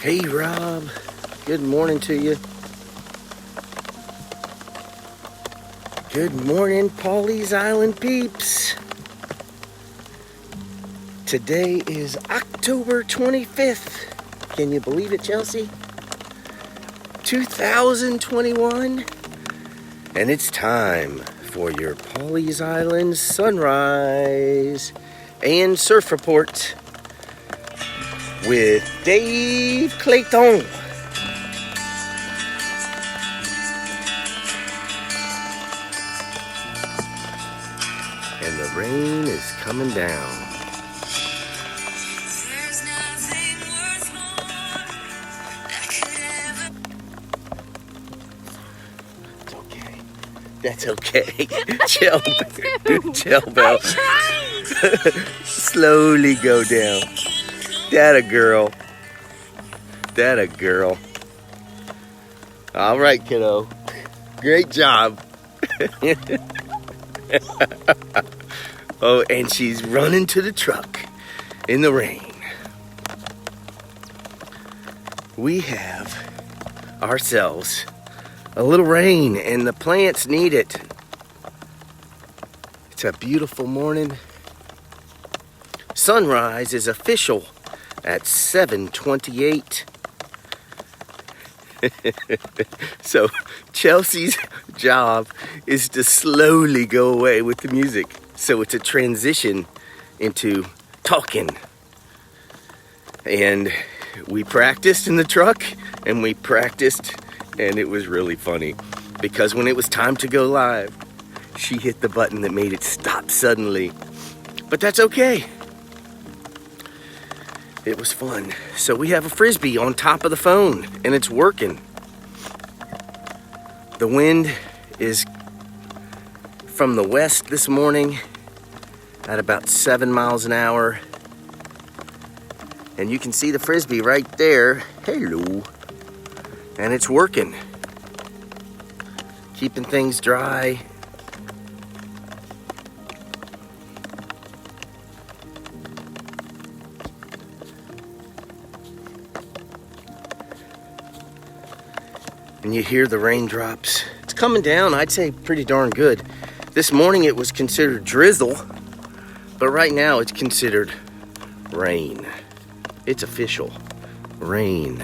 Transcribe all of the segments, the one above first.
Hey Rob, good morning to you. Good morning, Pawleys Island peeps. Today is October 25th. Can you believe it, Chelsea? 2021. And it's time for your Pawleys Island sunrise and surf report with Dave Clayton. And the rain is coming down. There's nothing worth more that could ever. It's okay. That's okay. Chill, chill, Belle. Slowly go down. That a girl. That a girl. All right, kiddo. Great job. Oh, and she's running to the truck in the rain. We have ourselves a little rain, and the plants need it. It's a beautiful morning. Sunrise is official at 7:28. So Chelsea's job is to slowly go away with the music. So it's a transition into talking. And we practiced in the truck, and we practiced, and it was really funny. Because when it was time to go live, she hit the button that made it stop suddenly. But that's okay. It was fun. So we have a Frisbee on top of the phone, and it's working. The wind is from the west this morning at about 7 miles an hour. And you can see the Frisbee right there. Hello. And it's working. Keeping things dry. And you hear the raindrops. It's coming down, I'd say pretty darn good. This morning it was considered drizzle, but right now it's considered rain. It's official, rain.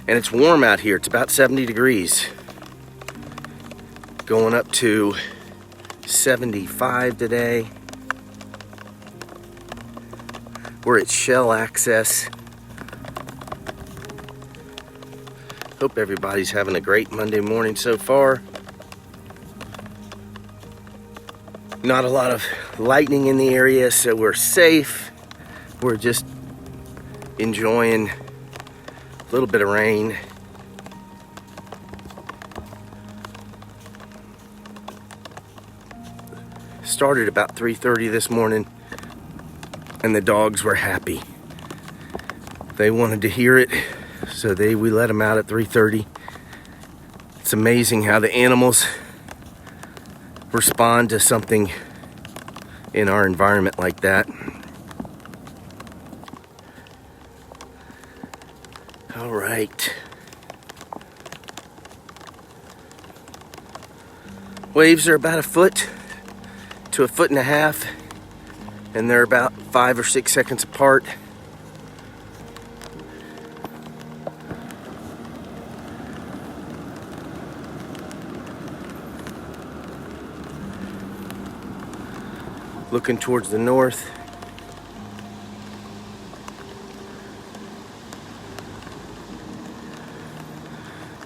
And it's warm out here, it's about 70 degrees. Going up to 75 today. We're at Shell Access. Hope everybody's having a great Monday morning so far. Not a lot of lightning in the area, so we're safe. We're just enjoying a little bit of rain. Started about 3:30 this morning, and the dogs were happy. They wanted to hear it. So we let them out at 3:30. It's amazing how the animals respond to something in our environment like that. All right. Waves are about 1 foot to 1.5 feet, and they're about 5 or 6 seconds apart. Looking towards the north.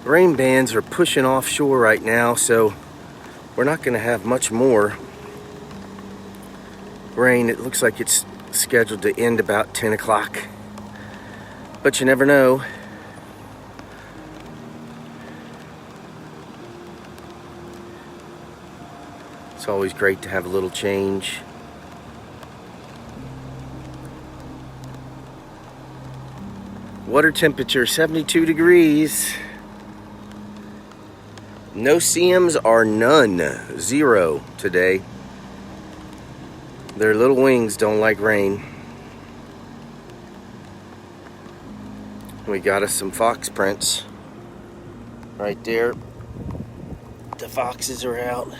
Rain bands are pushing offshore right now, so we're not going to have much more rain. It looks like it's scheduled to end about 10 o'clock. But you never know. It's always great to have a little change. Water temperature 72 degrees. No CMs are none. 0 today. Their little wings don't like rain. We got us some fox prints right there. The foxes are out.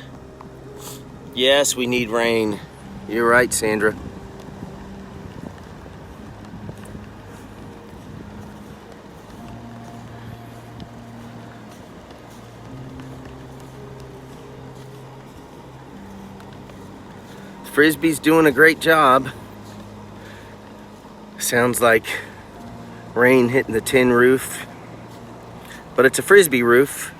Yes, we need rain. You're right, Sandra. Frisbee's doing a great job. Sounds like rain hitting the tin roof, but it's a Frisbee roof.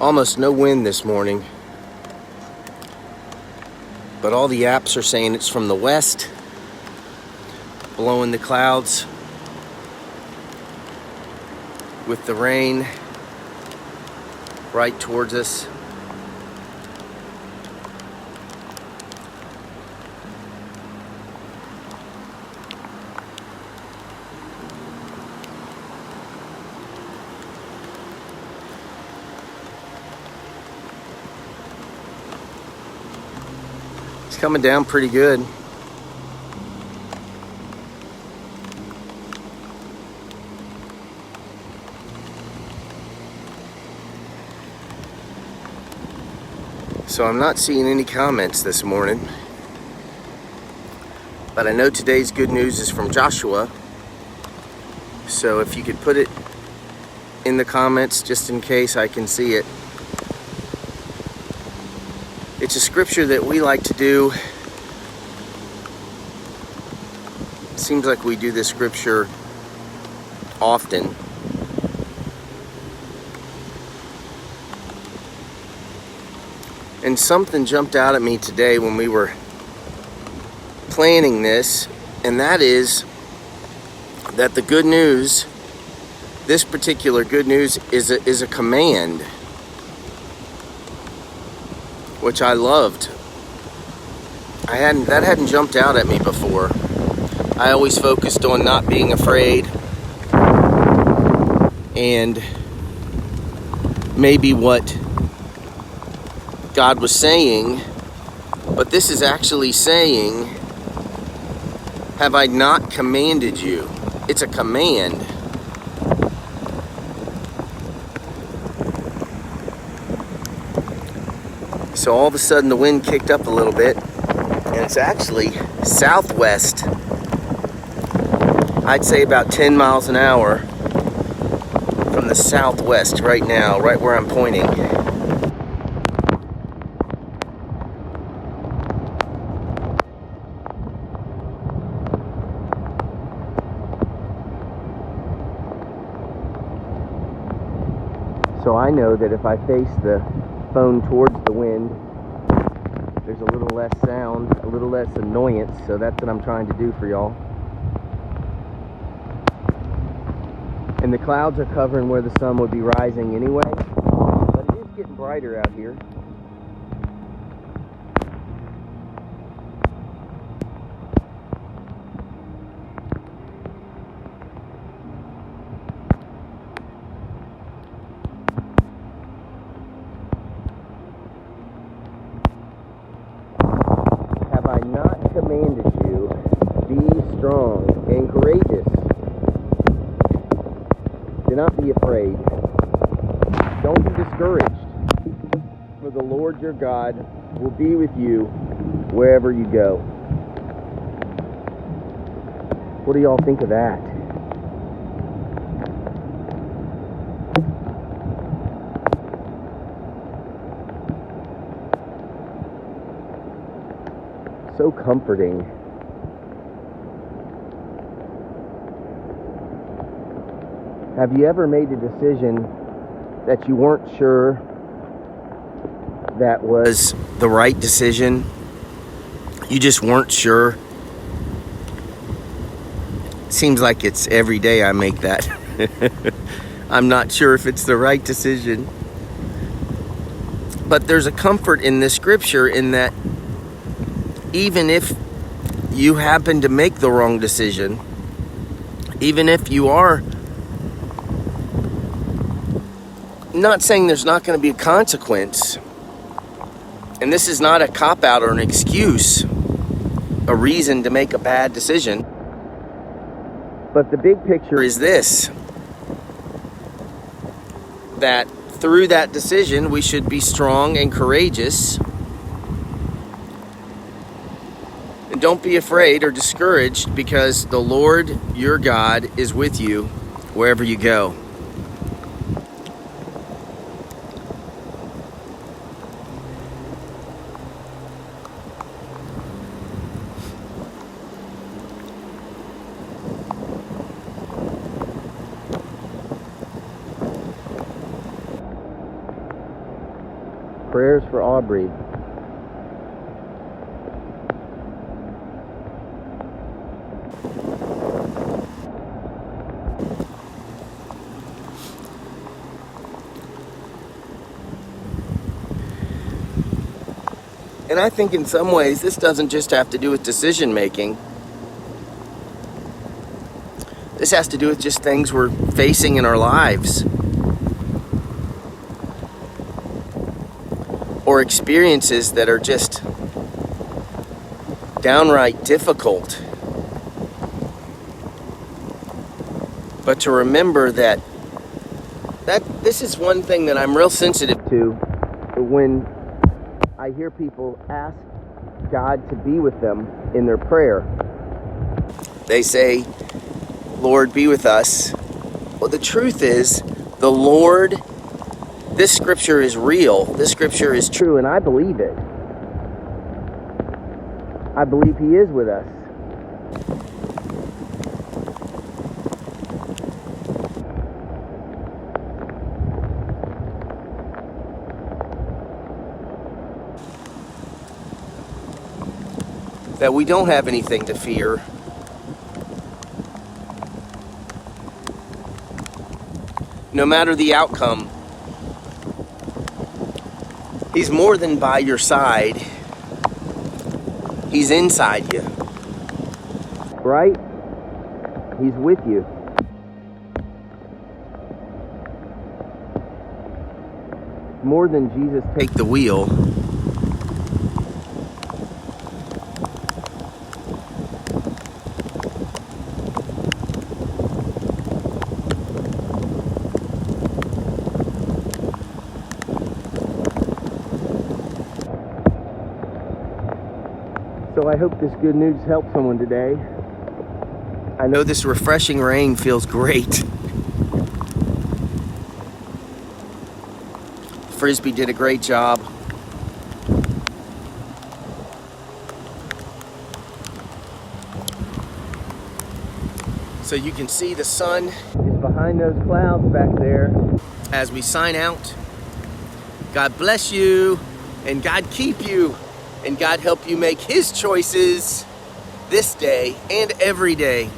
Almost no wind this morning, but all the apps are saying it's from the west, blowing the clouds with the rain right towards us. It's coming down pretty good. So I'm not seeing any comments this morning, but I know today's good news is from Joshua. So if you could put it in the comments just in case I can see it. It's a scripture that we like to do. Seems like we do this scripture often. And something jumped out at me today when we were planning this, and that is that the good news, this particular good news, is a command, which I loved. That hadn't jumped out at me before. I always focused on not being afraid and maybe what God was saying, but this is actually saying, have I not commanded you? It's a command. So all of a sudden the wind kicked up a little bit, and it's actually southwest. I'd say about 10 miles an hour from the southwest right now, right where I'm pointing. So I know that if I face the phone towards the wind, there's a little less sound, a little less annoyance, so that's what I'm trying to do for y'all. And the clouds are covering where the sun would be rising anyway, but it is getting brighter out here. Have I not commanded you, be strong and courageous? Do not be afraid. Don't be discouraged. For the Lord your God will be with you wherever you go. What do y'all think of that? So comforting. Have you ever made a decision that you weren't sure that was the right decision, you just weren't sure. Seems like it's every day I make that. I'm not sure if it's the right decision. But there's a comfort in this scripture in that even if you happen to make the wrong decision, even if you are, not saying there's not going to be a consequence, and this is not a cop-out or an excuse, a reason to make a bad decision, but the big picture is this, that through that decision we should be strong and courageous, and don't be afraid or discouraged, because the Lord your God is with you wherever you go. Prayers for Aubrey. And I think in some ways this doesn't just have to do with decision making. This has to do with just things we're facing in our lives, or experiences that are just downright difficult. But to remember that this is one thing that I'm real sensitive to when I hear people ask God to be with them in their prayer. They say, Lord, be with us. Well, the truth is, the Lord, this scripture is real. This scripture is true, and I believe it. I believe He is with us. That we don't have anything to fear. No matter the outcome, He's more than by your side. He's inside you. Right? He's with you. More than Jesus take the wheel. So I hope this good news helped someone today. I know this refreshing rain feels great. Frisbee did a great job. So you can see the sun is behind those clouds back there. As we sign out, God bless you, and God keep you, and God help you make His choices this day and every day.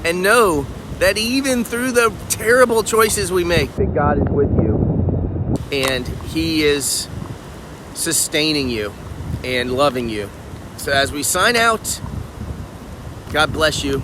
And know that even through the terrible choices we make, that God is with you, and He is sustaining you and loving you. So as we sign out, God bless you.